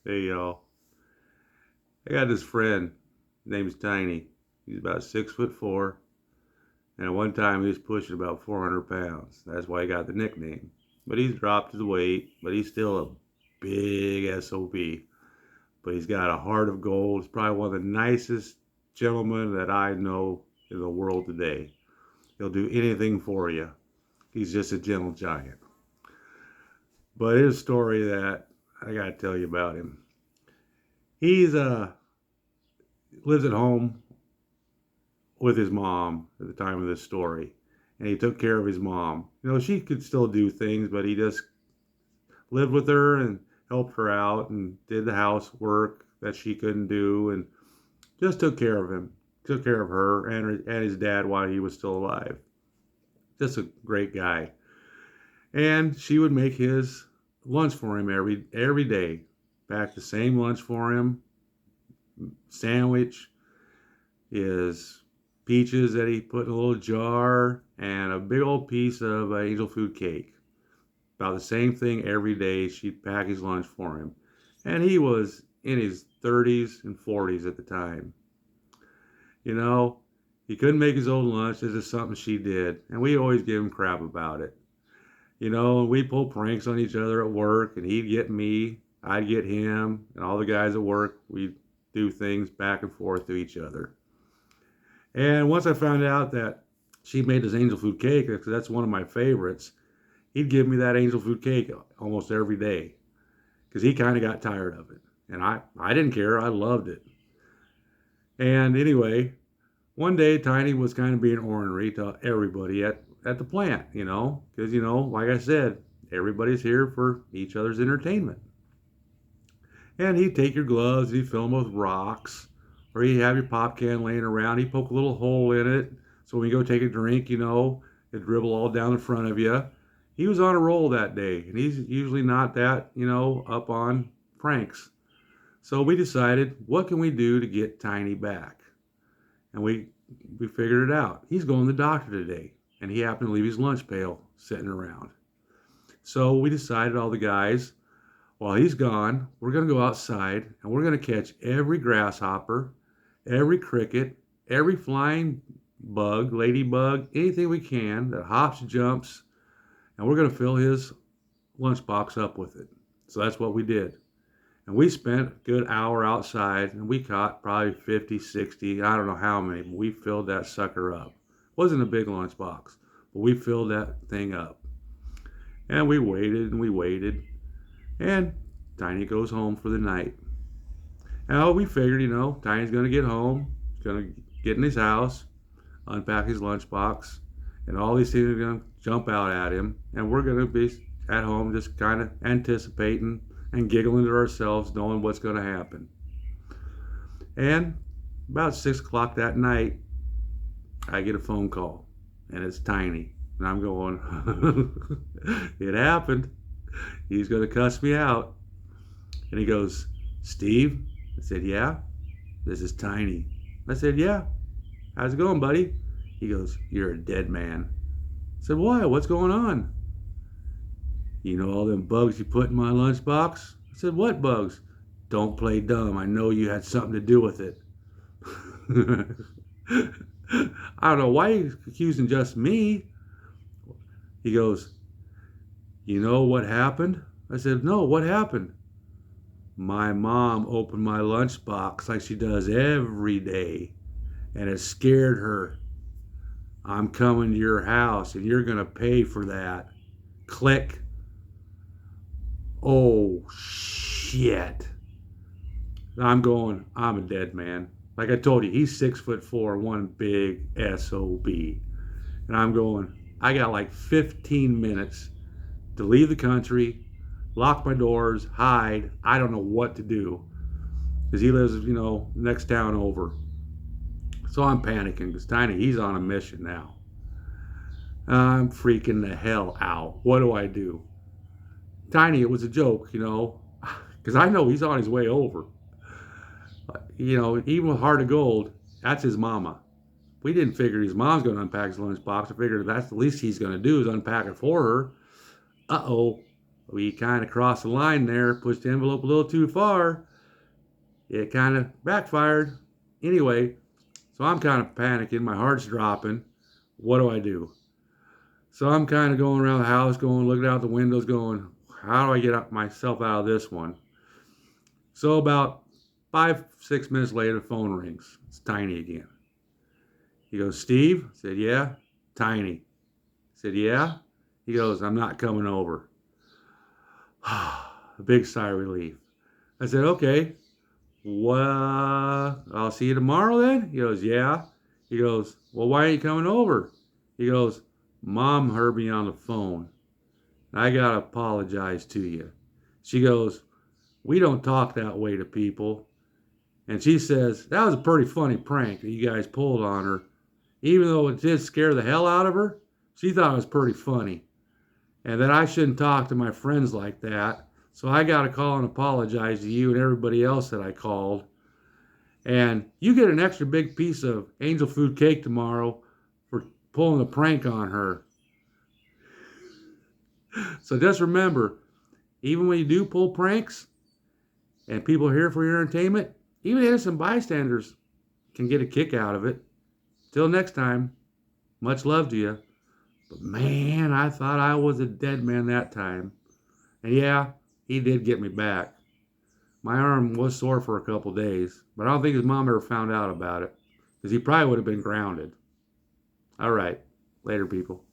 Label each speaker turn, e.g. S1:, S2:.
S1: Hey y'all. I got this friend name's Tiny. He's about 6'4", and at one time he was pushing about 400 pounds. That's why he got the nickname. But he's dropped his weight, but he's still a big SOB. But he's got a heart of gold. He's probably one of the nicest gentlemen that I know in the world today. He'll do anything for you. He's just a gentle giant. But his story that I gotta tell you about him. He's lives at home with his mom at the time of this story, and he took care of his mom. She could still do things, but he just lived with her and helped her out and did the housework that she couldn't do, and just took care of him, took care of her and his dad while he was still alive. Just a great guy. And she would make his lunch for him every day. Pack the same lunch for him, sandwich, his peaches that he put in a little jar, and a big old piece of angel food cake. About the same thing every day. She'd pack his lunch for him. And he was in his 30s and 40s at the time. You know, he couldn't make his own lunch. This is something she did. And we always give him crap about it. We pull pranks on each other at work, and he'd get me, I'd get him, and all the guys at work. We'd do things back and forth to each other. And once I found out that she made this angel food cake, because that's one of my favorites, he'd give me that angel food cake almost every day because he kind of got tired of it. And I didn't care. I loved it. And anyway, one day Tiny was kind of being ornery to everybody at the plant, because, like I said, everybody's here for each other's entertainment. And he'd take your gloves, he'd fill them with rocks, or he'd have your pop can laying around. He'd poke a little hole in it so when you go take a drink, it'd dribble all down in front of you. He was on a roll that day, and he's usually not that, up on pranks. So we decided, what can we do to get Tiny back? And we figured it out. He's going to the doctor today, and he happened to leave his lunch pail sitting around. So we decided, all the guys, while he's gone, we're going to go outside, and we're going to catch every grasshopper, every cricket, every flying bug, ladybug, anything we can that hops, jumps, and we're going to fill his lunchbox up with it. So that's what we did. And we spent a good hour outside, and we caught probably 50, 60, I don't know how many, but we filled that sucker up. It wasn't a big lunchbox, but we filled that thing up. And we waited and we waited, and Tiny goes home for the night. Now we figured, Tiny's going to get home, he's going to get in his house, unpack his lunchbox, and all these things are going to jump out at him, and we're going to be at home just kind of anticipating and giggling to ourselves, knowing what's going to happen. And about 6 o'clock that night, I get a phone call, and it's Tiny. And I'm going, it happened. He's going to cuss me out. And he goes, Steve? I said, yeah. This is Tiny. I said, yeah. How's it going, buddy? He goes, you're a dead man. I said, why? What's going on? You know all them bugs you put in my lunchbox? I said, what bugs? Don't play dumb. I know you had something to do with it. I don't know why he's accusing just me. He goes, you know what happened? I said, no, what happened? My mom opened my lunchbox like she does every day, and it scared her. I'm coming to your house, and you're going to pay for that. Click. Oh, shit. I'm a dead man. Like I told you, he's 6'4", one big SOB. And I'm going, I got like 15 minutes to leave the country, lock my doors, hide. I don't know what to do. Because he lives, next town over. So I'm panicking because Tiny, he's on a mission now. I'm freaking the hell out. What do I do? Tiny, it was a joke, because I know he's on his way over. Even with Heart of Gold, that's his mama. We didn't figure his mom's going to unpack his lunchbox. I figured that's the least he's going to do is unpack it for her. Uh-oh. We kind of crossed the line there, pushed the envelope a little too far. It kind of backfired. Anyway, so I'm kind of panicking. My heart's dropping. What do I do? So I'm kind of going around the house, looking out the windows, going, how do I get myself out of this one? So about 5, 6 minutes later, the phone rings. It's Tiny again. He goes, Steve? I said, yeah. Tiny. I said, yeah. He goes, I'm not coming over. A big sigh of relief. I said, okay. Well, I'll see you tomorrow then? He goes, yeah. He goes, well, why ain't you coming over? He goes, Mom heard me on the phone. I got to apologize to you. She goes, we don't talk that way to people. And she says, that was a pretty funny prank that you guys pulled on her. Even though it did scare the hell out of her, she thought it was pretty funny. And that I shouldn't talk to my friends like that. So I got to call and apologize to you and everybody else that I called. And you get an extra big piece of angel food cake tomorrow for pulling a prank on her. So just remember, even when you do pull pranks and people are here for your entertainment, even innocent bystanders can get a kick out of it. Till next time, much love to you. But man, I thought I was a dead man that time. And yeah, he did get me back. My arm was sore for a couple days, but I don't think his mom ever found out about it, because he probably would have been grounded. All right, later, people.